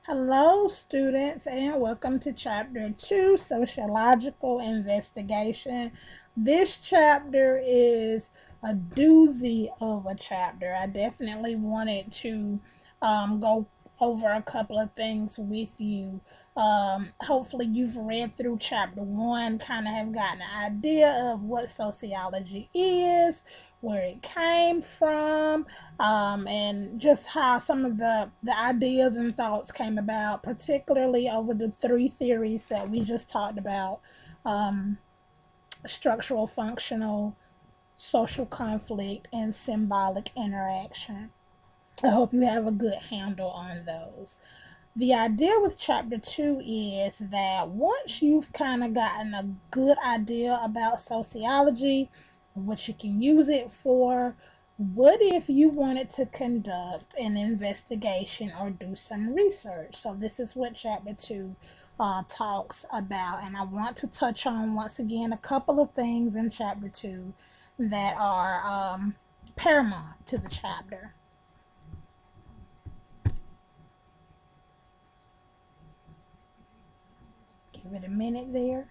Hello, students, and welcome to Chapter 2 Sociological Investigation. This chapter is a doozy of a chapter. I definitely wanted to go over a couple of things with you. Hopefully, you've read through Chapter 1, kind of have gotten an idea of what sociology is, where it came from, and just how some of the ideas and thoughts came about, particularly over the three theories that we just talked about: um, structural, functional, social conflict, and symbolic interaction. I hope you have a good handle on those. The idea with chapter 2 is that once you've kind of gotten a good idea about sociology, what you can use it for, what if you wanted to conduct an investigation or do some research? So, this is what chapter 2 talks about. And I want to touch on once again a couple of things in chapter 2 that are paramount to the chapter. Give it a minute there.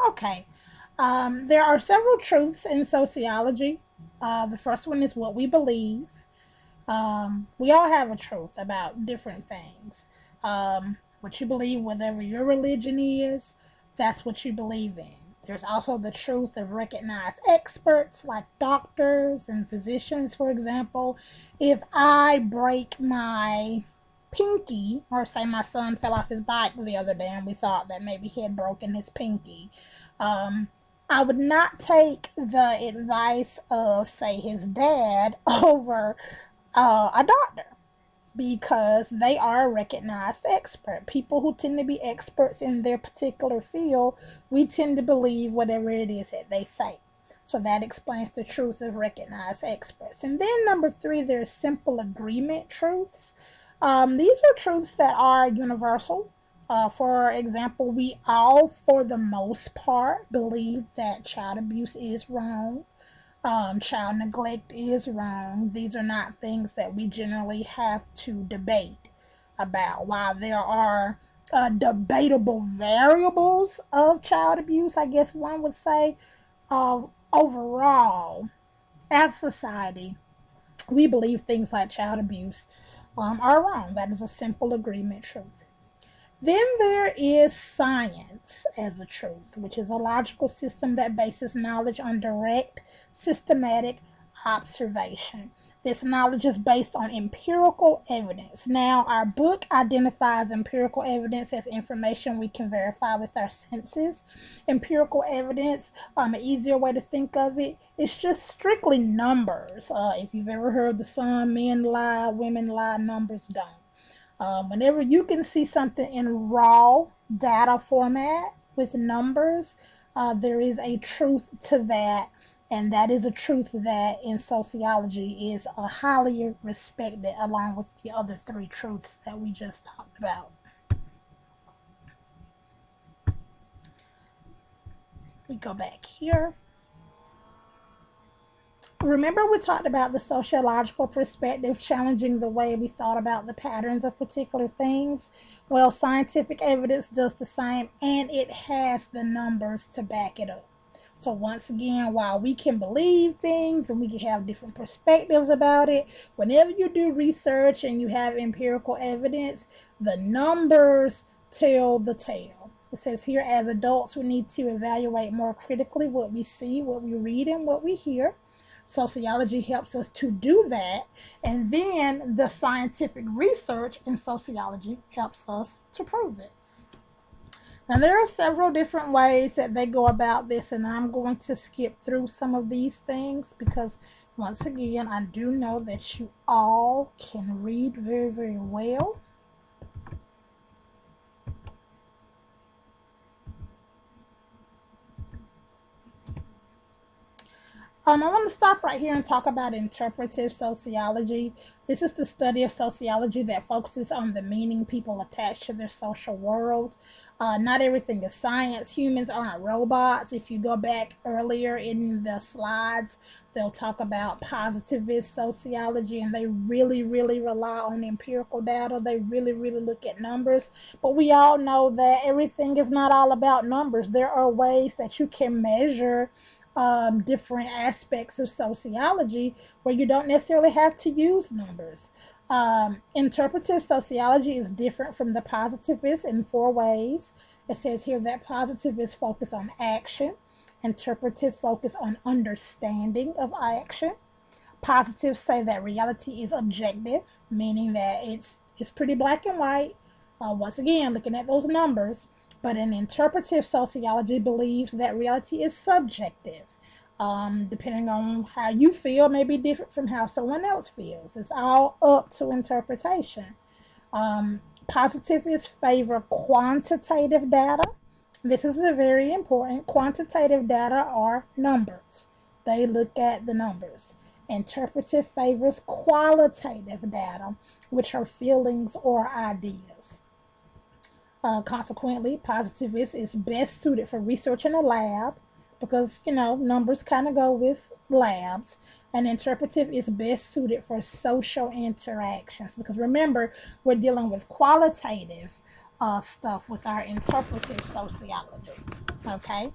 Okay. There are several truths in sociology. The first one is what we believe. We all have a truth about different things. What you believe, whatever your religion is, that's what you believe in. There's also the truth of recognized experts like doctors and physicians, for example. If I break my pinky, or say my son fell off his bike the other day and we thought that maybe he had broken his pinky, um, I would not take the advice of, say, his dad over a doctor because they are a recognized expert. People who tend to be experts in their particular field, we tend to believe whatever it is that they say. So that explains the truth of recognized experts. And then number three, there's simple agreement truths. These are truths that are universal. For example, we all, for the most part, believe that child abuse is wrong. Child neglect is wrong. These are not things that we generally have to debate about. While there are debatable variables of child abuse, I guess one would say, overall, as society, we believe things like child abuse are wrong. That is a simple agreement truth. Then there is science as a truth, which is a logical system that bases knowledge on direct, systematic observation. This knowledge is based on empirical evidence. Now, our book identifies empirical evidence as information we can verify with our senses. Empirical evidence, an easier way to think of it, it's just strictly numbers. If you've ever heard the song Men Lie, Women Lie, Numbers Don't. Whenever you can see something in raw data format with numbers, there is a truth to that, and that is a truth that in sociology is highly respected, along with the other three truths that we just talked about. We go back here. Remember, we talked about the sociological perspective challenging the way we thought about the patterns of particular things? Well, scientific evidence does the same, and it has the numbers to back it up. So, once again, while we can believe things and we can have different perspectives about it, whenever you do research and you have empirical evidence, the numbers tell the tale. It says here, as adults, we need to evaluate more critically what we see, what we read, and what we hear. Sociology helps us to do that, and then the scientific research in sociology helps us to prove it. Now, there are several different ways that they go about this, and I'm going to skip through some of these things because, once again, I do know that you all can read very, very well. I want to stop right here and talk about interpretive sociology. This is the study of sociology that focuses on the meaning people attach to their social world. Not everything is science. Humans aren't robots. If you go back earlier in the slides, they'll talk about positivist sociology, and they really, really rely on empirical data. They really, really look at numbers. But we all know that everything is not all about numbers. There are ways that you can measure different aspects of sociology where you don't necessarily have to use numbers. Interpretive sociology is different from the positivist in four ways. It says here that positivists focus on action, interpretive focus on understanding of action. Positives say that reality is objective, meaning that it's pretty black and white. Once again, looking at those numbers. But an interpretive sociology believes that reality is subjective. Depending on how you feel, may be different from how someone else feels. It's all up to interpretation. Positivists favor quantitative data. This is a very important. Quantitative data are numbers. They look at the numbers. Interpretive favors qualitative data, which are feelings or ideas. Consequently, positivist is best suited for research in a lab because, numbers kind of go with labs. And interpretive is best suited for social interactions because remember, we're dealing with qualitative stuff with our interpretive sociology. Okay?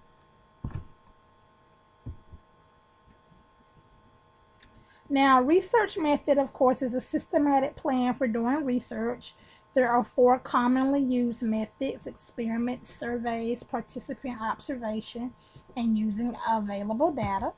Now, research method, of course, is a systematic plan for doing research. There are four commonly used methods: experiments, surveys, participant observation, and using available data.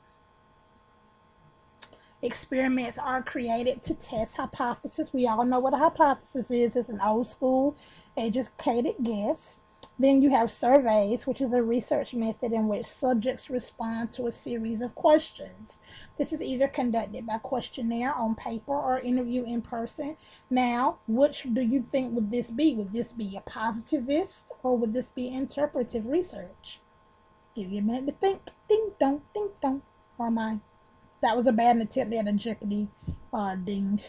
Experiments are created to test hypotheses. We all know what a hypothesis is. It's an old school educated guess. Then you have surveys, which is a research method in which subjects respond to a series of questions. This is either conducted by questionnaire on paper or interview in person. Now, which do you think would this be? Would this be a positivist or would this be interpretive research? Give you a minute to think. Ding dong, ding dong. Or am I? That was a bad attempt at a Jeopardy ding.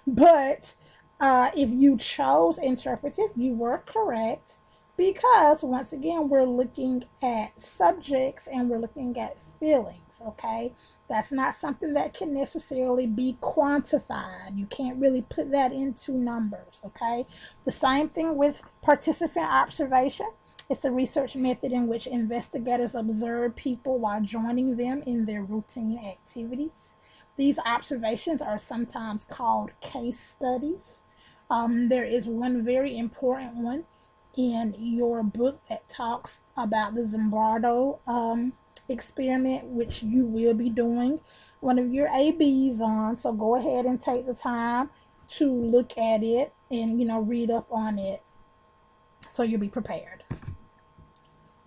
But if you chose interpretive, you were correct because, once again, we're looking at subjects and we're looking at feelings, okay? That's not something that can necessarily be quantified. You can't really put that into numbers, okay? The same thing with participant observation. It's a research method in which investigators observe people while joining them in their routine activities. These observations are sometimes called case studies. There is one very important one in your book that talks about the Zimbardo experiment, which you will be doing one of your ABs on. So go ahead and take the time to look at it and, read up on it so you'll be prepared.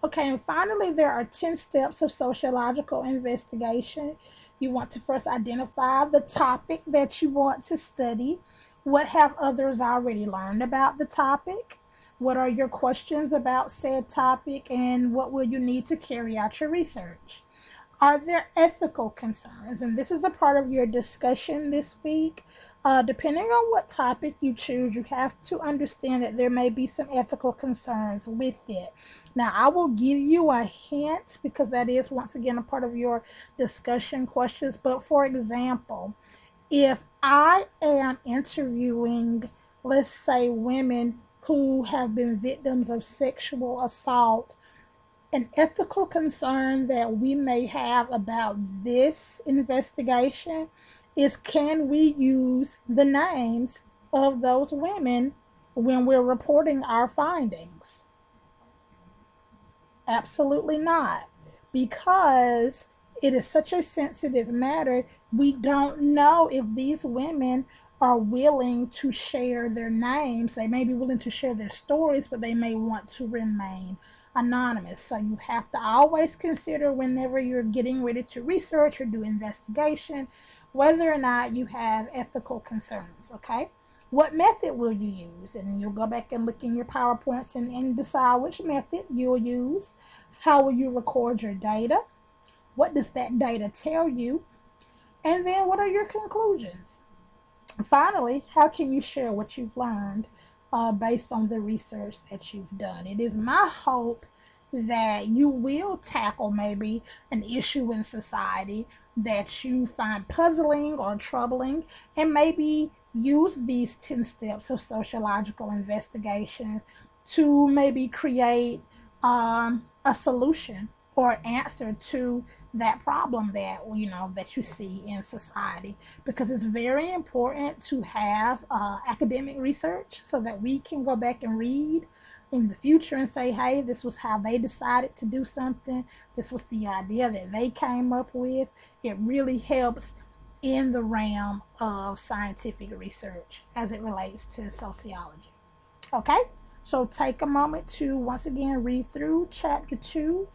Okay, and finally, there are 10 steps of sociological investigation. You want to first identify the topic that you want to study. What have others already learned about the topic? What are your questions about said topic? And what will you need to carry out your research? Are there ethical concerns? And this is a part of your discussion this week. Depending on what topic you choose, you have to understand that there may be some ethical concerns with it. Now, I will give you a hint because that is, once again, a part of your discussion questions. But for example, if I am interviewing, let's say, women who have been victims of sexual assault, an ethical concern that we may have about this investigation is, can we use the names of those women when we're reporting our findings? Absolutely not, because it is such a sensitive matter. We don't know if these women are willing to share their names. They may be willing to share their stories, but they may want to remain anonymous. So you have to always consider, whenever you're getting ready to research or do investigation, whether or not you have ethical concerns. Okay, what method will you use? And you'll go back and look in your PowerPoints and decide which method you'll use. How will you record your data? What does that data tell you? And then what are your conclusions? Finally, how can you share what you've learned based on the research that you've done? It is my hope that you will tackle maybe an issue in society that you find puzzling or troubling, and maybe use these 10 steps of sociological investigation to maybe create a solution or answer to that problem that that you see in society, because it's very important to have academic research so that we can go back and read in the future and say, hey, this was how they decided to do something, this was the idea that they came up with. It really helps in the realm of scientific research as it relates to sociology. Okay, so take a moment to once again read through chapter 2.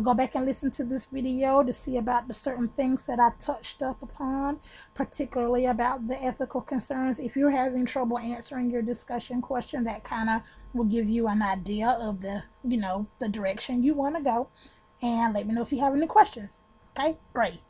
Go back and listen to this video to see about the certain things that I touched up upon, particularly about the ethical concerns. If you're having trouble answering your discussion question, that kind of will give you an idea of the direction you want to go. And let me know if you have any questions. Okay, great.